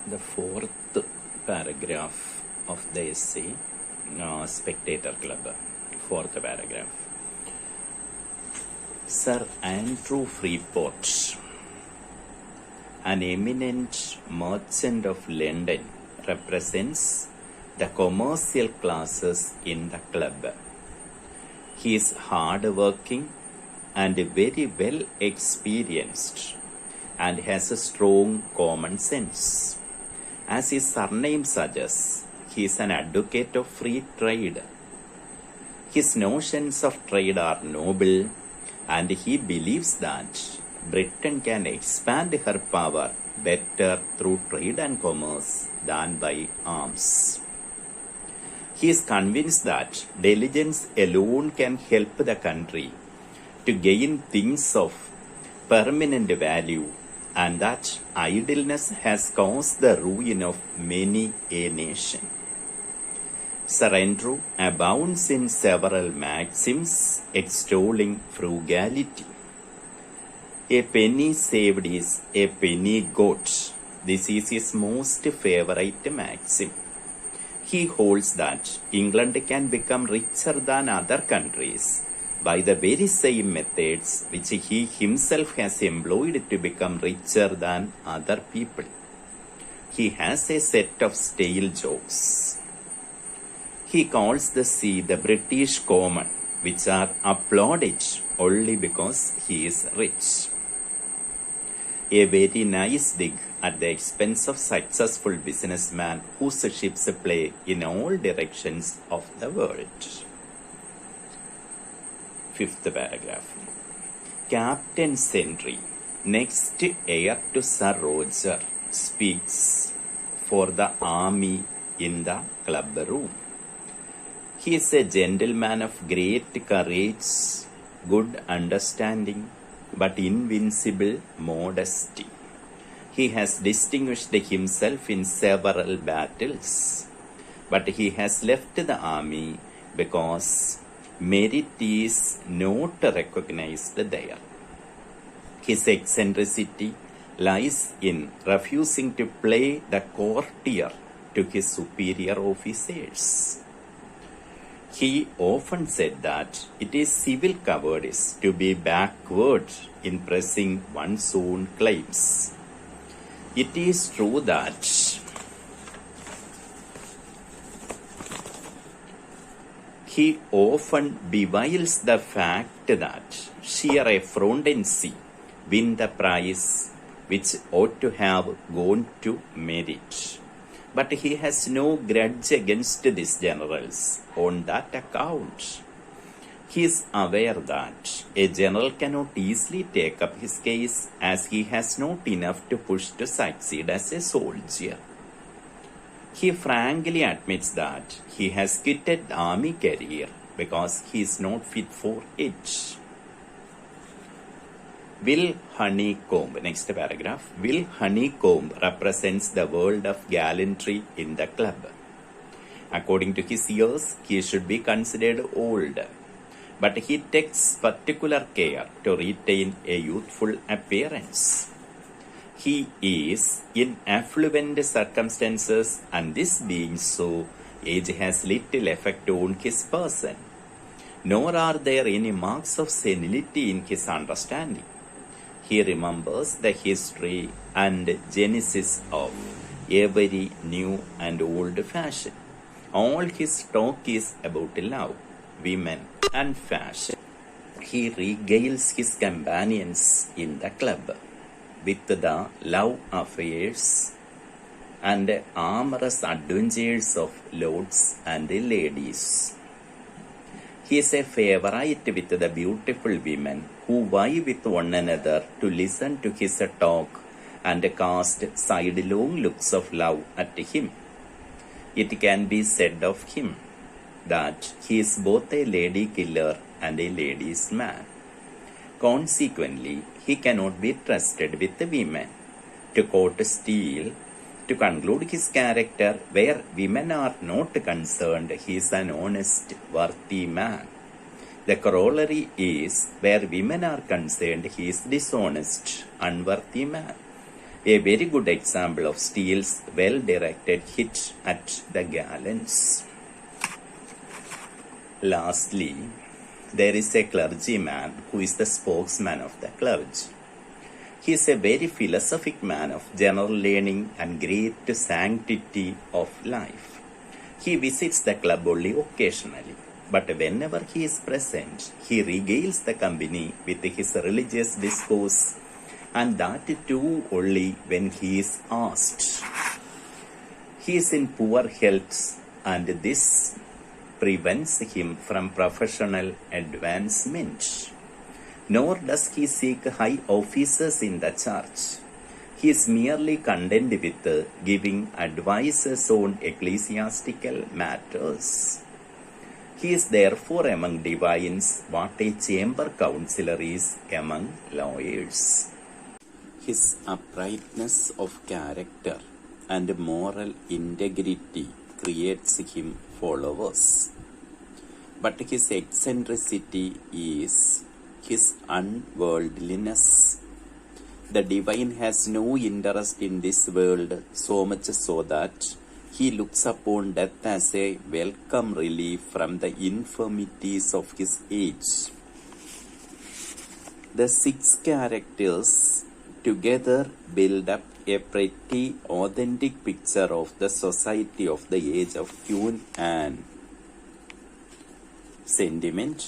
The fourth paragraph of the essay, Spectator Club, fourth paragraph. Sir Andrew Freeport, an eminent merchant of London, represents the commercial classes in the club. He is hard-working and very well experienced and has a strong common sense. As his surname suggests, he is an advocate of free trade. His notions of trade are noble, and he believes that Britain can expand her power better through trade and commerce than by arms. He is convinced that diligence alone can help the country to gain things of permanent value, and that idleness has caused the ruin of many a nation. Sir Andrew abounds in several maxims extolling frugality. A penny saved is a penny got. This is his most favorite maxim. He holds that England can become richer than other countries by the very same methods which he himself has employed to become richer than other people. He has a set of stale jokes. He calls the sea the British Common, which are applauded only because he is rich. A very nice dig at the expense of successful businessmen whose ships play in all directions of the world. Fifth paragraph. Captain Sindri, next heir to Sir Roger, speaks for the army in the club room. He is a gentleman of great courage, good understanding, but invincible modesty. He has distinguished himself in several battles, but he has left the army because merit is not recognized there. His eccentricity lies in refusing to play the courtier to his superior officers. He often said that it is civil cowardice to be backward in pressing one's own claims. It is true that he often bewails the fact that sheer effrontecy win the prize which ought to have gone to merit. But he has no grudge against these generals on that account. He is aware that a general cannot easily take up his case, as he has not enough to push to succeed as a soldier. He frankly admits that he has quitted the army career because he is not fit for it. Will Honeycomb, next paragraph. Will Honeycomb represents the world of gallantry in the club. According to his years, he should be considered old, but he takes particular care to retain a youthful appearance. He is in affluent circumstances, and this being so, age has little effect on his person, nor are there any marks of senility in his understanding. He remembers the history and genesis of every new and old fashion. All his talk is about love, women, and fashion. He regales his companions in the club with the love affairs and amorous adventures of lords and ladies. He is a favorite with the beautiful women who vie with one another to listen to his talk and cast sidelong looks of love at him. It can be said of him that he is both a lady killer and a ladies' man. Consequently, he cannot be trusted with the women. To quote Steele, to conclude his character, where women are not concerned, he is an honest, worthy man. The corollary is, where women are concerned, he is dishonest, unworthy man. A very good example of Steele's well-directed hit at the gallows. Lastly, there is a clergyman who is the spokesman of the clergy. He is a very philosophic man of general learning and great sanctity of life. He visits the club only occasionally, but whenever he is present, he regales the company with his religious discourse, and that too only when he is asked. He is in poor health, and this prevents him from professional advancement. Nor does he seek high offices in the church. He is merely content with giving advices on ecclesiastical matters. He is therefore among divines what a chamber councillor is among lawyers. His uprightness of character and moral integrity creates him followers. But his eccentricity is his unworldliness. The divine has no interest in this world, so much so that he looks upon death as a welcome relief from the infirmities of his age. The 6 characters together build up a pretty authentic picture of the society of the age of Queen Anne. Sentiment,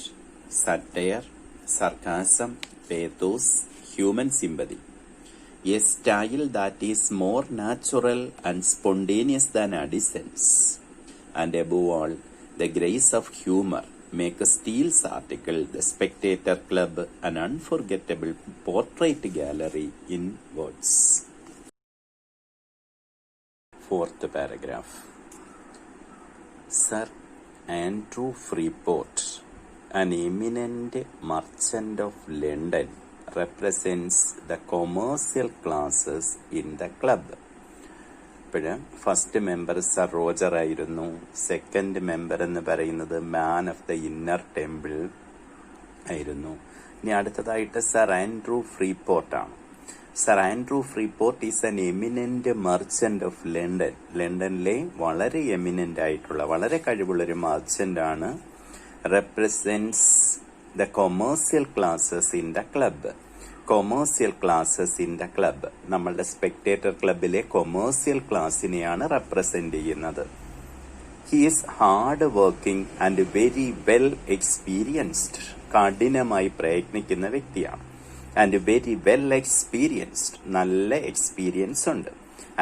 satire, sarcasm, pathos, human sympathy. A style that is more natural and spontaneous than Addison's. And above all, the grace of humor make Steele's article, The Spectator Club, an unforgettable portrait gallery in words. 4th paragraph. Sir Andrew Freeport, an eminent merchant of London, represents the commercial classes in the club. ഇപ്പോൾ first member Sir Roger ആയിരുന്നു. Second member എന്ന് പറയുന്നത് man of the Inner Temple ആയിരുന്നു. ഇനി അടുത്തതായിട്ട് Sir Andrew ഫ്രീപോർട്ടാണ്. Sir Andrew Freeport is an eminent merchant of London. ലണ്ടനിലെ വളരെ എമിനന്റ് ആയിട്ടുള്ള വളരെ കഴിവുള്ളൊരു മർച്ചന്റ് ആണ്. Represents the commercial classes in the club. Commercial classes in the club, നമ്മളുടെ സ്പെക്ടേറ്റർ ക്ലബിലെ കൊമേഴ്സ്യൽ ക്ലാസിനെയാണ് റെപ്രസെന്റ് ചെയ്യുന്നത്. He is hard working and very well experienced. കഠിനമായി പ്രയത്നിക്കുന്ന വ്യക്തിയാണ്. ആൻഡ് വെരി വെൽ എക്സ്പീരിയൻസ്ഡ്, നല്ല എക്സ്പീരിയൻസ് ഉണ്ട്.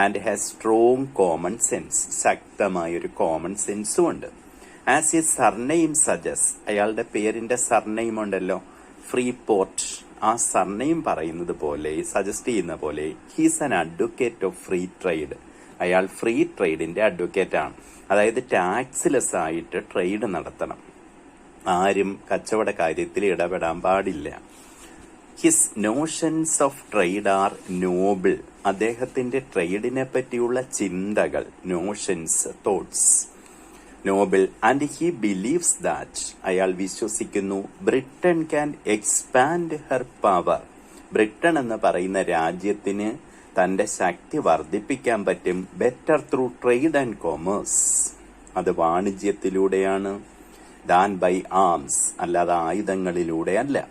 And has strong common sense, ശക്തമായൊരു common സെൻസും ഉണ്ട്. ആസ് ഹിസ് സർനെയിം സജസ്റ്റ്, അയാളുടെ പേരിന്റെ സർനെയിം ഉണ്ടല്ലോ ഫ്രീപോർട്ട്, ആ സർനെയിം പറയുന്നത് പോലെ, സജസ്റ്റ് ചെയ്യുന്ന പോലെ, he's an advocate of free trade. അയാൾ ഫ്രീ ട്രേഡിന്റെ അഡ്വക്കേറ്റ് ആണ്. അതായത് ടാക്സ്ലെസ് ആയിട്ട് ട്രേഡ് നടത്തണം. ആരും കച്ചവട കാര്യത്തിൽ ഇടപെടാൻ പാടില്ല. His notions of trade are noble. അദ്ദേഹത്തിന്റെ ട്രേഡിനെ പറ്റിയുള്ള ചിന്തകൾ, notions, thoughts, noble. And he believes that, അയാൾ വിശ്വസിക്കുന്നു, Britain can expand her power. Britain എന്ന് പറയുന്ന രാജ്യത്തിന് തന്റെ ശക്തി വർദ്ധിപ്പിക്കാൻ പറ്റും better through trade and commerce. അത് വാണിജ്യത്തിലൂടെയാണ്. ദാൻ ബൈ ആംസ്, അല്ലാതെ ആയുധങ്ങളിലൂടെ അല്ല.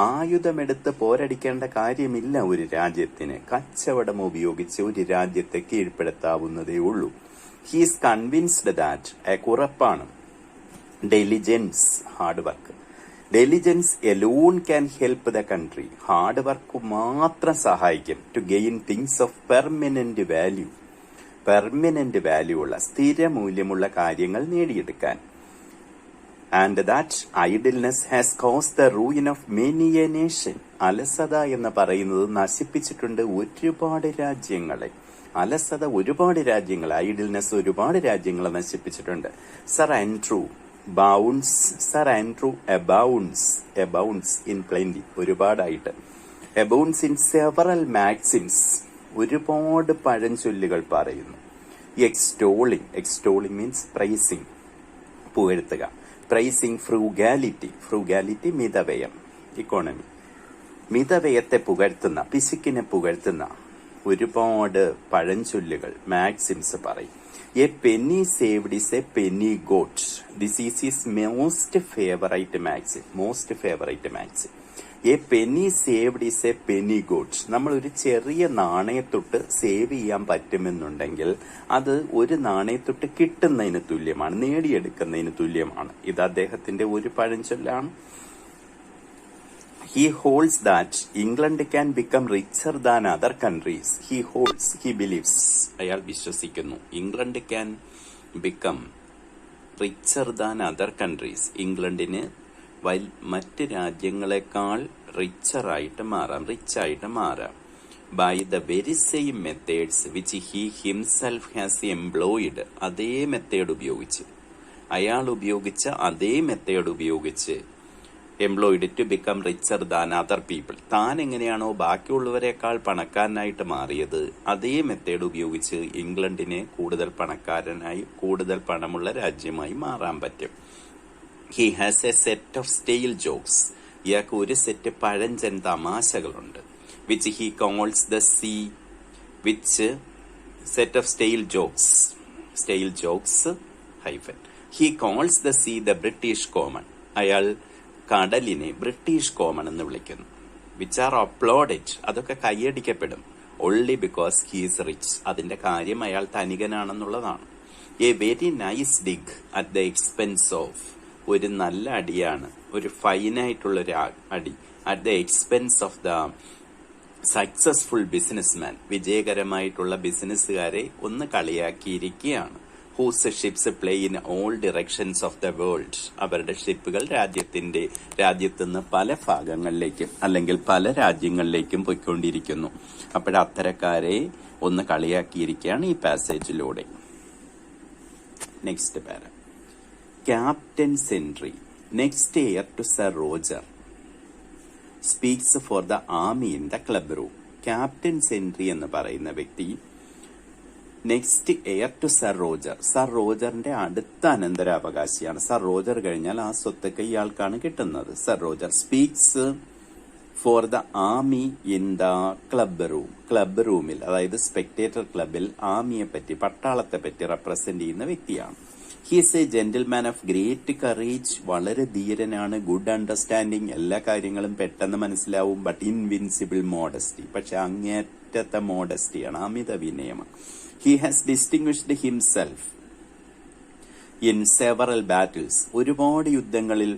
ആയുധമെടുത്ത് പോരടിക്കേണ്ട കാര്യമില്ല ഒരു രാജ്യത്തിന്. കച്ചവടം ഉപയോഗിച്ച് ഒരു രാജ്യത്തെ കീഴ്പ്പെടുത്താവുന്നതേ ഉള്ളൂ. ഹി ഈസ് കൺവിൻസ്ഡ് ദാറ്റ്, ഉറപ്പാണ്. Diligence, hard work. Diligence alone can help the country. Hard work മാത്രം സഹായിക്കും to gain things of permanent value. Permanent value ഉള്ള, സ്ഥിര മൂല്യമുള്ള കാര്യങ്ങൾ നേടിയെടുക്കാൻ. And that idleness has caused the ruin of many a nation. അലസത എന്ന് പറയുന്നത് നശിപ്പിച്ചിട്ടുണ്ട് ഒരുപാട് രാജ്യങ്ങളെ. അലസത ഒരുപാട് രാജ്യങ്ങൾ, ഐഡിൽനെസ് ഒരുപാട് രാജ്യങ്ങളെ നശിപ്പിച്ചിട്ടുണ്ട്. Sir Andrew bounds, Sir Andrew abounds in plenty, ഒരുപാടായിട്ട്. എബൗൺസ് ഇൻ സെവറൽ മാക്സിംസ്, ഒരുപാട് പഴഞ്ചൊല്ലുകൾ പറയുന്നു. എക്സ്റ്റോളിംഗ് മീൻസ് പ്രൈസിംഗ്, പുകഴ്ത്തുക. പ്രൈസിംഗ് ഫ്രൂഗാലിറ്റി മിതവ്യയം, ഇക്കോണമി. മിതവ്യയത്തെ പുകഴ്ത്തുന്ന, പിശുക്കിനെ പുകഴ്ത്തുന്ന. ഒരുപാട് പഴഞ്ചൊല്ലുകൾ, മാക്സിംസ് പറയും. A penny saved is a penny got. This is his most favourite maxim. A penny saved is a penny got. നമ്മൾ ഒരു ചെറിയ നാണയത്തൊട്ട് സേവ് ചെയ്യാൻ പറ്റുമെന്നുണ്ടെങ്കിൽ അത് ഒരു നാണയത്തൊട്ട് കിട്ടുന്നതിന് തുല്യമാണ്, നേടിയെടുക്കുന്നതിന് തുല്യമാണ്. ഇത് അദ്ദേഹത്തിന്റെ ഒരു പഴഞ്ചൊല്ലാണ്. He holds that England can become richer than other countries. He believes. അയാൾ വിശ്വസിക്കുന്നു. England can become richer than other countries. ഇംഗ്ലണ്ടിന് മറ്റ് രാജ്യങ്ങളെക്കാൾ റിച്ചായിട്ട് മാറാം by the very same methods which he himself has employed. അതേ മെത്തേഡ് ഉപയോഗിച്ച്, അയാൾ ഉപയോഗിച്ച അതേ മെത്തേഡ് ഉപയോഗിച്ച് employed to become richer than other people. താൻ എങ്ങനെയാണോ ബാക്കിയുള്ളവരെക്കാൾ പണക്കാരനായിട്ട് മാറിയത്, അതേ മെത്തേഡ് ഉപയോഗിച്ച് ഇംഗ്ലണ്ടിനെ കൂടുതൽ പണക്കാരനായി, കൂടുതൽ പണമുള്ള രാജ്യമായി മാറാൻ പറ്റും. He has a set of stale jokes. ഇയാൾക്ക് ഒരു സെറ്റ് പഴഞ്ചൻ തമാശകളുണ്ട്. Which he calls the sea, which set of stale jokes hyphen. He calls the sea the British common. അയാൾ കടലിനെ ബ്രിട്ടീഷ് കോമൺ എന്ന് വിളിക്കുന്നു. Which are applauded. അതൊക്കെ കൈയടിക്കപ്പെടും. Only because he is rich. അതിന്റെ കാര്യം അയാൾ ധനികനാണെന്നുള്ളതാണ്. A very nice dig at the expense of. ഒരു നല്ല അടിയാണ്, ഒരു ഫൈനായിട്ടുള്ളൊരു അടി. At the expense of the successful businessman. വിജയകരമായിട്ടുള്ള ബിസിനസ്സുകാരെ ഒന്ന് കളിയാക്കിയിരിക്കുകയാണ്. Whose ships ply in all directions of the world. അവരുടെ ഷിപ്പുകൾ രാജ്യത്തുനിന്ന് പല ഭാഗങ്ങളിലേക്കും അല്ലെങ്കിൽ പല രാജ്യങ്ങളിലേക്കും പോയിക്കൊണ്ടിരിക്കുന്നു. അത്തരക്കാരെ ഒന്ന് കളിയാക്കിയിരിക്കുകയാണ് ഈ പാസേജിലൂടെ. Next para. Captain Sentry next heir to Sir Roger speaks for the army in the club room. Captain Sentry എന്ന് പറയുന്ന വ്യക്തി നെക്സ്റ്റ് എയർ ടു സർ റോജറിന്റെ അടുത്ത അനന്തരാവകാശിയാണ്. സർ റോജർ കഴിഞ്ഞാൽ ആ സ്വത്തൊക്കെ ഇയാൾക്കാണ് കിട്ടുന്നത്. Sir Roger speaks for the army in the club റൂമിൽ, അതായത് സ്പെക്ടേറ്റർ ക്ലബിൽ ആർമിയെ പറ്റി, പട്ടാളത്തെ പറ്റി റെപ്രസെന്റ് ചെയ്യുന്ന വ്യക്തിയാണ്. He is a gentleman of great courage. വളരെ ധീരനാണ്. Good understanding. എല്ലാ കാര്യങ്ങളും പെട്ടെന്ന് മനസ്സിലാവും. But invincible modesty. പക്ഷെ അങ്ങേറ്റത്തെ മോഡസ്റ്റിയാണ്, അമിത വിനയമാണ്. He has distinguished himself in several battles. ഒരുപാട് യുദ്ധങ്ങളിൽ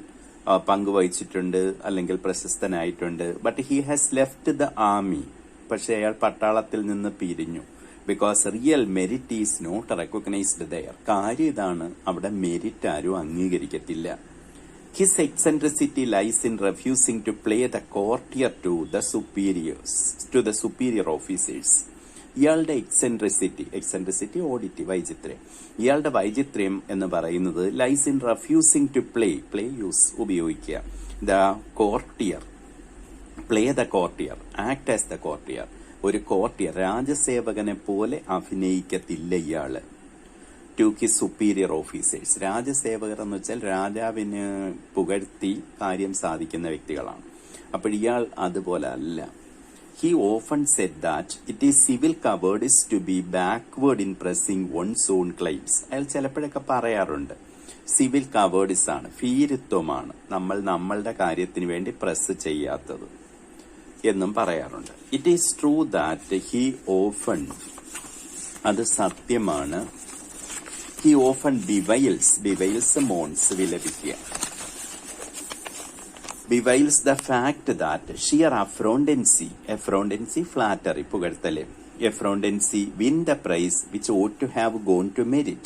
പങ്കുവഹിച്ചിട്ടുണ്ട് അല്ലെങ്കിൽ പ്രശസ്തനായിട്ടുണ്ട്. But he has left the army. പക്ഷെ അയാൾ പട്ടാളത്തിൽ നിന്ന് പിരിഞ്ഞു. Because real merit is not recognised there. കാര്യം ഇതാണ്, അവിടെ മെരിറ്റ് ആരും അംഗീകരിക്കത്തില്ല. His eccentricity lies in refusing to play the courtier to the superior officers. ഇയാളുടെ എക്സെൻട്രിസിറ്റി ഓഡിറ്റി, വൈചിത്ര്യം. ഇയാളുടെ വൈചിത്ര്യം എന്ന് പറയുന്നത് lies in refusing to play ഉപയോഗിക്കുക. The courtier, play the courtier, act as the courtier. ഒരു കോർട്ടിയർ, രാജസേവകനെ പോലെ അഭിനയിക്കത്തില്ല ഇയാള്. To his superior officers. രാജസേവകർ എന്ന് വെച്ചാൽ രാജാവിന് പുകഴ്ത്തി കാര്യം സാധിക്കുന്ന വ്യക്തികളാണ്. അപ്പോൾ ഇയാൾ അതുപോലെ അല്ല. He often said that it is civil cowardice to be backward in pressing one's own claims. അയാൾ ചിലപ്പോഴൊക്കെ പറയാറുണ്ട്, സിവിൽ കവേർഡിസ് ആണ്, ഭീരുത്വമാണ് നമ്മളുടെ കാര്യത്തിന് വേണ്ടി പ്രസ് ചെയ്യാത്തത് എന്നും പറയാറുണ്ട്. It is true that he often, അത് സത്യമാണ്, ഹി ഓഫൺ ബിവൈൽസ് മോൺസ്, വിലപിക്കുക. Bewails the fact that sheer effrontery, flattery, പുകഴ്ത്തല്, effrontery win the prize which ought to have gone to merit.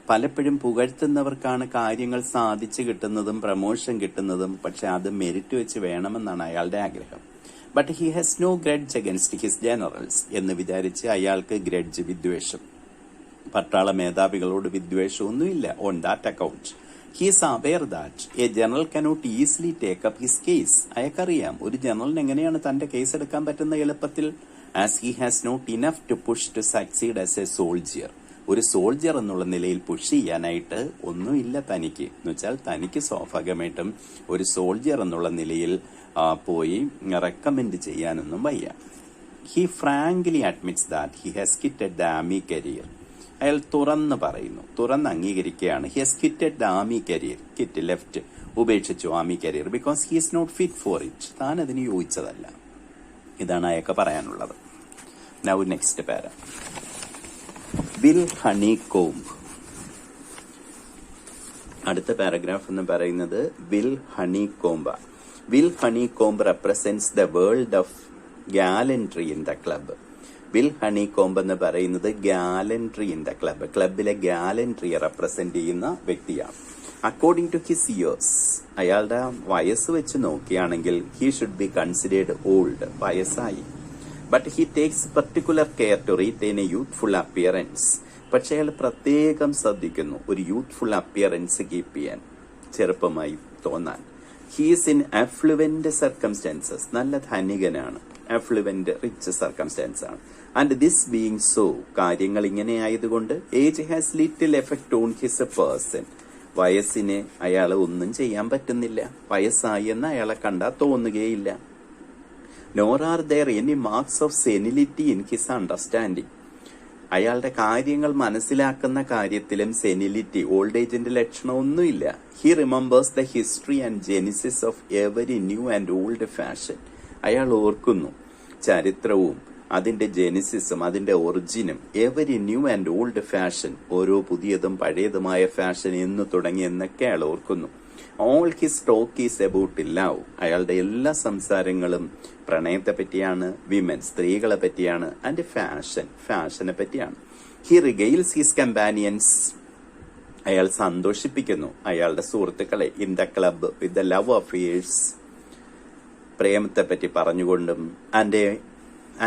പലപ്പോഴും പുകഴ്ത്തുന്നവർക്കാണ് കാര്യങ്ങൾ സാധിച്ചു കിട്ടുന്നതും പ്രമോഷൻ കിട്ടുന്നതും. പക്ഷെ അത് മെരിറ്റ് വെച്ച് വേണമെന്നാണ് അയാളുടെ ആഗ്രഹം. But he has no grudge against his generals എന്ന് വിചാരിച്ച് അയാൾക്ക് ഗ്രഡ്ജ്, വിദ്വേഷം, പട്ടാള മേധാവികളോട് വിദ്വേഷമൊന്നുമില്ല. On that account he is aware that a general cannot easily take up his case. അയാൾക്കറിയാം ഒരു ജനറലിന് എങ്ങനെയാണ് തന്റെ കേസ് എടുക്കാൻ പറ്റുന്ന എളുപ്പത്തിൽ. as he has not enough to push to succeed as a soldier. ഒരു സോൾജിയർ എന്നുള്ള നിലയിൽ പുഷ് ചെയ്യാനായിട്ട് ഒന്നുമില്ല തനിക്ക്. എന്ന് വെച്ചാൽ തനിക്ക് സ്വാഭാവികമായിട്ടും ഒരു സോൾജിയർ എന്നുള്ള നിലയിൽ പോയി റെക്കമെൻഡ് ചെയ്യാനൊന്നും വയ്യ. He frankly admits that he has quitted the army career. അയാൾ തുറന്ന് പറയുന്നു, തുറന്ന് അംഗീകരിക്കുകയാണ്. He has quitted the army career. Left ഉപേക്ഷിച്ചു army career because he is not fit for it. താൻ അതിന് യോജിച്ചതല്ല. ഇതാണ് അയാൾക്ക് പറയാനുള്ളത്. Now next para. Will Honeycomb. അടുത്ത പാരഗ്രാഫ് എന്ന് പറയുന്നത് Will Honeycomb. Will Honeycomb represents the world of gallantry in the club. Will Honeycomb എന്ന് പറയുന്നത് ഗാലൻട്രി ഇൻ ദ ക്ലബ്, ക്ലബിലെ ഗാലൻട്രിയെ റെപ്രസെന്റ് ചെയ്യുന്ന വ്യക്തിയാണ്. അക്കോർഡിംഗ് ടു ഹിസ് ഇയേഴ്സ്, അയാളുടെ വയസ്സ് വെച്ച് നോക്കുകയാണെങ്കിൽ he should be considered old, വയസ്സായി. But he takes particular care to retain a youthful appearance. പക്ഷെ അയാൾ പ്രത്യേകം ശ്രദ്ധിക്കുന്നു ഒരു യൂത്ത്ഫുൾ അപ്പിയറൻസ് കീപ്പ് ചെയ്യാൻ, ചെറുപ്പമായി തോന്നാൻ. He is in affluent circumstances, നല്ല ധനികനാണ്, അഫ്ലുവന്റ് റിച്ച് സർക്കംസ്റ്റാൻസ് ആണ്. ആൻഡ് ദിസ് ബീയിങ് സോ, കാര്യങ്ങൾ ഇങ്ങനെ ആയതുകൊണ്ട് age has little effect on his person. വയസ്സിന് അയാളെ ഒന്നും ചെയ്യാൻ പറ്റുന്നില്ല, വയസ്സായി എന്ന് അയാളെ കണ്ടാൽ തോന്നുകയില്ല. Nor are there any marks of senility in his understanding. അയാളുടെ കാര്യങ്ങൾ മനസ്സിലാക്കുന്ന കാര്യത്തിലും സെനിലിറ്റി, ഓൾഡ് ഏജിന്റെ ലക്ഷണമൊന്നുമില്ല. He remembers the history and genesis of every new and old fashion. അയാൾ ഓർക്കുന്നു ചരിത്രവും അതിന്റെ ജെനിസിസും അതിന്റെ ഒറിജിനും. Every new and old fashion, ഓരോ പുതിയതും പഴയതുമായ ഫാഷൻ എന്ന് തുടങ്ങി എന്നൊക്കെ അയാൾ ഓർക്കുന്നു. All his talk is about love. അയാളുടെ എല്ലാ സംസാരങ്ങളും പ്രണയത്തെ പറ്റിയാണ്, വിമൻ സ്ത്രീകളെ പറ്റിയാണ്, ആൻഡ് ഫാഷൻ ഫാഷനെ പറ്റിയാണ്. He regales his companions. അയാൾ സന്തോഷിപ്പിക്കുന്നു അയാളുടെ സുഹൃത്തുക്കളെ in the club with the love affairs, പ്രേമത്തെ പറ്റി പറഞ്ഞുകൊണ്ടും,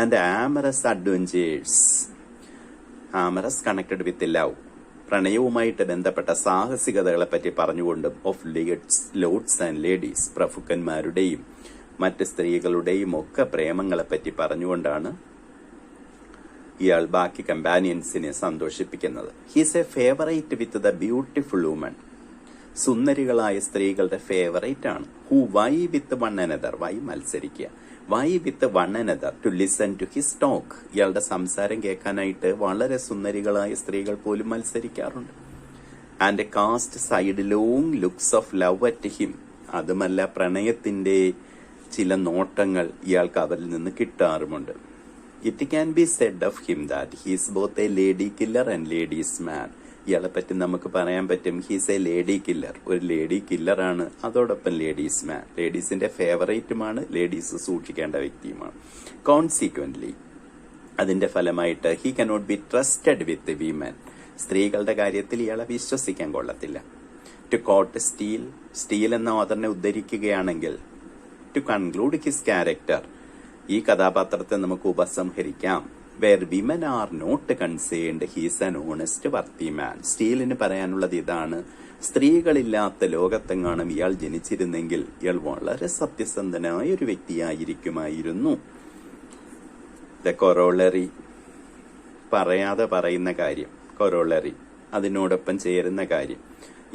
and amorous adventures, amorous connected with love, പ്രണയവുമായിട്ട് ബന്ധപ്പെട്ട സാഹസികതകളെ പറ്റി പറഞ്ഞുകൊണ്ടും, ഓഫ് ലോഡ്സ് ആൻഡ് ലേഡീസ്, പ്രഭുക്കന്മാരുടെയും മറ്റ് സ്ത്രീകളുടെയും ഒക്കെ പ്രേമങ്ങളെ പറ്റി പറഞ്ഞുകൊണ്ടാണ് ഇയാൾ ബാക്കി കമ്പാനിയൻസിനെ സന്തോഷിപ്പിക്കുന്നത്. He's a favourite with the beautiful woman. സുന്ദരികളായ സ്ത്രീകളുടെ ഫേവറേറ്റ് ആണ്. Who vie with one another, vie മത്സരിക്കുക, vie with one another to listen to his talk. ഇയാളുടെ സംസാരം കേൾക്കാനായിട്ട് വളരെ സുന്ദരികളായ സ്ത്രീകൾ പോലും മത്സരിക്കാറുണ്ട്. And cast side long looks of love at him. അതുമല്ല, പ്രണയത്തിന്റെ ചില നോട്ടങ്ങൾ ഇയാൾക്ക് അവരിൽ നിന്ന് കിട്ടാറുമുണ്ട്. It can be said of him that he's both a lady killer and ladies man. ഇയാളെ പറ്റി നമുക്ക് പറയാൻ പറ്റും ഹീസ് എ ലേഡി കില്ലർ, ഒരു ലേഡി കില്ലറാണ്, അതോടൊപ്പം ലേഡീസ് മാൻ, ലേഡീസിന്റെ ഫേവറേറ്റുമാണ്, ലേഡീസ് സൂക്ഷിക്കേണ്ട വ്യക്തിയുമാണ്. കോൺസിക്വന്റ്ലി, അതിന്റെ ഫലമായിട്ട് he cannot be trusted with women. സ്ത്രീകളുടെ കാര്യത്തിൽ ഇയാളെ വിശ്വസിക്കാൻ കൊള്ളത്തില്ല. ടു കോട്ട് സ്റ്റീൽ എന്ന ഓതറിനെ ഉദ്ധരിക്കുകയാണെങ്കിൽ, ടു കൺക്ലൂഡ് ഹിസ് ക്യാരക്ടർ, ഈ കഥാപാത്രത്തെ നമുക്ക് ഉപസംഹരിക്കാം. Where women are not concerned he's an honest worthy man. സ്റ്റീലിന് പറയാനുള്ളത് ഇതാണ്, സ്ത്രീകളില്ലാത്ത ലോകത്തെങ്ങാനും ഇയാൾ ജനിച്ചിരുന്നെങ്കിൽ ഇയാൾ വളരെ സത്യസന്ധനായ ഒരു വ്യക്തിയായിരിക്കുമായിരുന്നു. ദ കൊറോളറി, പറയാതെ പറയുന്ന കാര്യം, കൊറോളറി അതിനോടൊപ്പം ചേരുന്ന കാര്യം,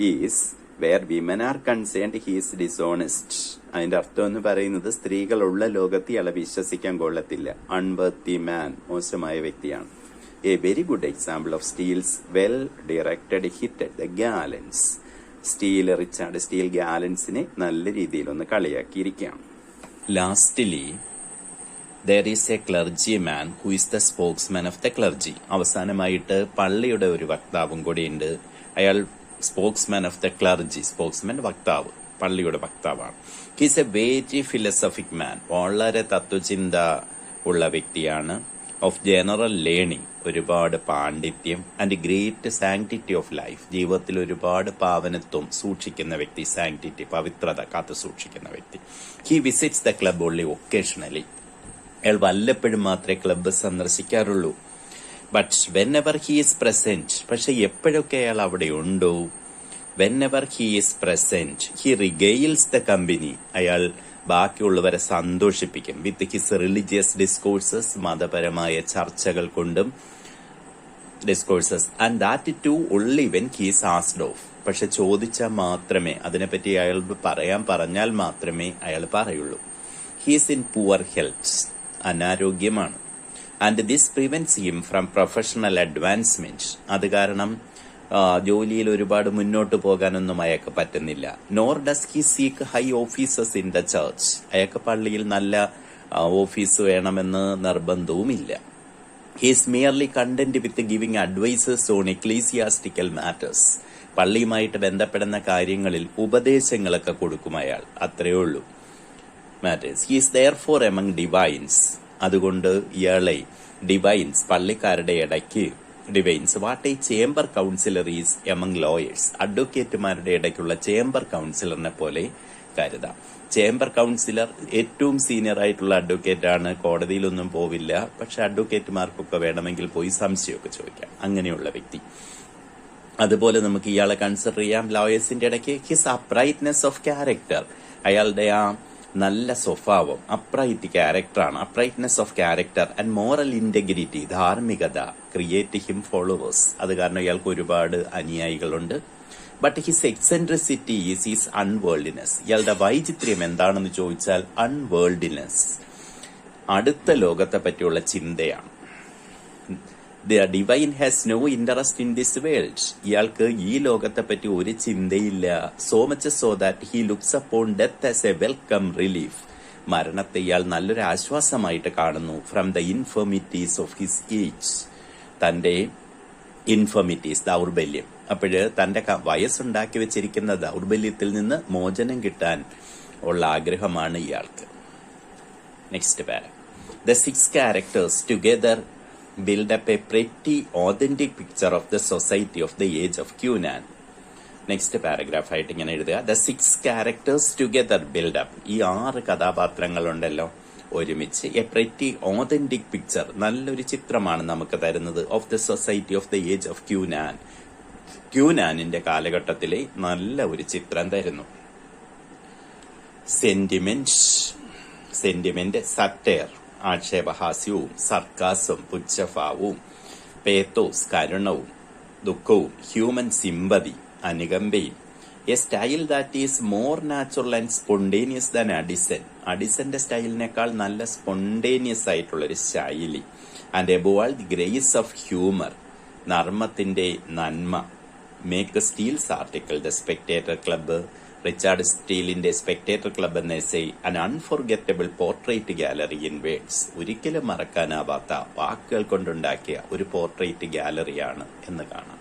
is where women are concerned he's dishonest. അതിന്റെ അർത്ഥം എന്ന് പറയുന്നത് സ്ത്രീകളുള്ള ലോകത്ത് ഇയാളെ വിശ്വസിക്കാൻ കൊള്ളത്തില്ല. അൺവർത്തി മാൻ, മോശമായ വ്യക്തിയാണ്. A very good example of Steele's well directed hit at the gallants. Richard Steele ഗാലൻസിനെ നല്ല രീതിയിൽ ഒന്ന് കളിയാക്കിയിരിക്കുകയാണ്. Lastly there is a clergyman who is the spokesman of the clergy. അവസാനമായിട്ട് പള്ളിയുടെ ഒരു വക്താവും കൂടിയുണ്ട്. അയാൾ spokesman of the clergy, spokesman വക്താവ്, പള്ളിയുടെ വക്താവാണ്. He's a very philosophic man, വളരെ തത്വചിന്ത ഉള്ള വ്യക്തിയാണ്. ഓഫ് ജനറൽ ലേണിംഗ്, ഒരുപാട് പാണ്ഡിത്യം, and great sanctity of life, ജീവിതത്തിൽ ഒരുപാട് പാവനത്വം സൂക്ഷിക്കുന്ന വ്യക്തി, സാങ്ക്ടിറ്റി പവിത്രത കാത്തു സൂക്ഷിക്കുന്ന വ്യക്തി. He visits the club only occasionally, അയാൾ വല്ലപ്പോഴും മാത്രമേ ക്ലബ്ബ് സന്ദർശിക്കാറുള്ളൂ. But whenever he is present, പക്ഷെ എപ്പോഴൊക്കെ അയാൾ അവിടെ ഉണ്ടോ, whenever he is present he regales the company, അയാൾ ബാക്കിയുള്ളവരെ സന്തോഷിപ്പിക്കും. വിത്ത് ഹിസ് റിലീജിയസ് ഡിസ്കോഴ്സസ്, മതപരമായ ചർച്ചകൾ കൊണ്ടും discourses, and that too only when he is asked of. പക്ഷെ ചോദിച്ചാൽ മാത്രമേ, അതിനെപ്പറ്റി അയാൾ പറഞ്ഞാൽ മാത്രമേ അയാൾ പറയുള്ളൂ. He is in poor health, അനാരോഗ്യമാണ്. And this prevents him from professional advancement. അത് കാരണം ജോലിയിൽ ഒരുപാട് മുന്നോട്ട് പോകാനൊന്നും അയാൾക്ക് പറ്റുന്നില്ല. Nor does he seek high officers in the church. അയാൾക്ക് പള്ളിയിൽ നല്ല ഓഫീസ് വേണമെന്ന് നിർബന്ധവുമില്ല. He is merely content with giving advices on ecclesiastical matters. പള്ളിയുമായിട്ട് ബന്ധപ്പെടുന്ന കാര്യങ്ങളിൽ ഉപദേശങ്ങളൊക്കെ കൊടുക്കും അയാൾ, അത്രയേ ഉള്ളൂ. Matters. He is there for among divines. അതുകൊണ്ട് ഇയാളെ ഡിവൈൻസ്, പള്ളിക്കാരുടെ ഇടയ്ക്ക് divines, what a chamber counsellor is among lawyers. അഡ്വക്കേറ്റുമാരുടെ ഇടയ്ക്കുള്ള ചേംബർ കൗൺസിലറിനെ പോലെ കരുതാം. ചേംബർ കൗൺസിലർ ഏറ്റവും സീനിയർ ആയിട്ടുള്ള അഡ്വക്കേറ്റ് ആണ്. കോടതിയിലൊന്നും പോവില്ല, പക്ഷെ അഡ്വക്കേറ്റുമാർക്കൊക്കെ വേണമെങ്കിൽ പോയി സംശയമൊക്കെ ചോദിക്കാം. അങ്ങനെയുള്ള വ്യക്തി. അതുപോലെ നമുക്ക് ഇയാളെ കൺസിഡർ ചെയ്യാം ലോയേഴ്സിന്റെ ഇടയ്ക്ക്. ഹിസ് അപ്രൈറ്റ്നെസ് ഓഫ് ക്യാരക്ടർ, അയാളുടെ ആ നല്ല സ്വഭാവം, അപ്രൈറ്റ് ക്യാരക്ടറാണ്. Uprightness of character and moral integrity, ധാർമ്മികത, ക്രിയേറ്റ് ഹിം ഫോളോവേഴ്സ്. അത് കാരണം ഇയാൾക്ക് ഒരുപാട് അനുയായികളുണ്ട്. But his eccentricity is his unworldliness. ഇയാളുടെ വൈചിത്ര്യം എന്താണെന്ന് ചോദിച്ചാൽ അൺവേൾഡിനെസ്, അടുത്ത ലോകത്തെ പറ്റിയുള്ള ചിന്തയാണ്. The divine has no interest in this world. ഇയാൾക്ക് ഈ ലോകത്തെ പറ്റി ഒരു ചിന്തയില്ല. So much so that he looks upon death as a welcome relief. മരണത്തെ ഇയാൾ നല്ലൊരു ആശ്വാസമായിട്ട് കാണുന്നു. From the infirmities of his age, തന്റെ ഇൻഫർമിറ്റീസ്, ദൗർബല്യം. അപ്പോഴ് തന്റെ വയസ്സുണ്ടാക്കി വെച്ചിരിക്കുന്ന ദൗർബല്യത്തിൽ നിന്ന് മോചനം കിട്ടാൻ ഉള്ള ആഗ്രഹമാണ് ഇയാൾക്ക്. നെക്സ്റ്റ് പാര. The 6 characters together build up a pretty authentic picture of the society of the age of Cunan. Next paragraph ആയിട്ട് ഇങ്ങനെ എഴുതുക. The 6 characters together build up. ഈ 6 കഥാപാത്രങ്ങളുണ്ടല്ലോ ഒരുമിച്ച് എ പ്രെറ്റി ഓതന്റിക് പിക്ചർ, നല്ലൊരു ചിത്രമാണ് നമുക്ക് തരുന്നത് of the society of the age of Queen Anne. ക്യൂനാനിന്റെ കാലഘട്ടത്തിലെ നല്ല ഒരു ചിത്രം തരുന്നു. സെന്റിമെന്റ്, സറ്റയർ, ആക്ഷേപഹാസ്യവും, സർക്കാസും, പുച്ഛഭാവവും, പേത്തോസ്, കരുണവും ദുഃഖവും, ഹ്യൂമൻ സിമ്പതി, അനുകമ്പയും. A style that is more natural and spontaneous than Addison. അഡിസന്റെ സ്റ്റൈലിനേക്കാൾ നല്ല സ്പോണ്ടേനിയസ് ആയിട്ടുള്ളൊരു ശൈലി. And above all the grace of humour, നർമ്മത്തിന്റെ നന്മ. Make Steele's article the Spectator Club, Richard സ്റ്റീലിന്റെ സ്പെക്ടേറ്റർ ക്ലബ് എന്ന essay an unforgettable portrait gallery in words. ഒരിക്കലും മറക്കാനാവാത്ത വാക്കുകൾ കൊണ്ടുണ്ടാക്കിയ ഒരു പോർട്രേറ്റ് ഗാലറിയാണ് എന്ന് കാണാം.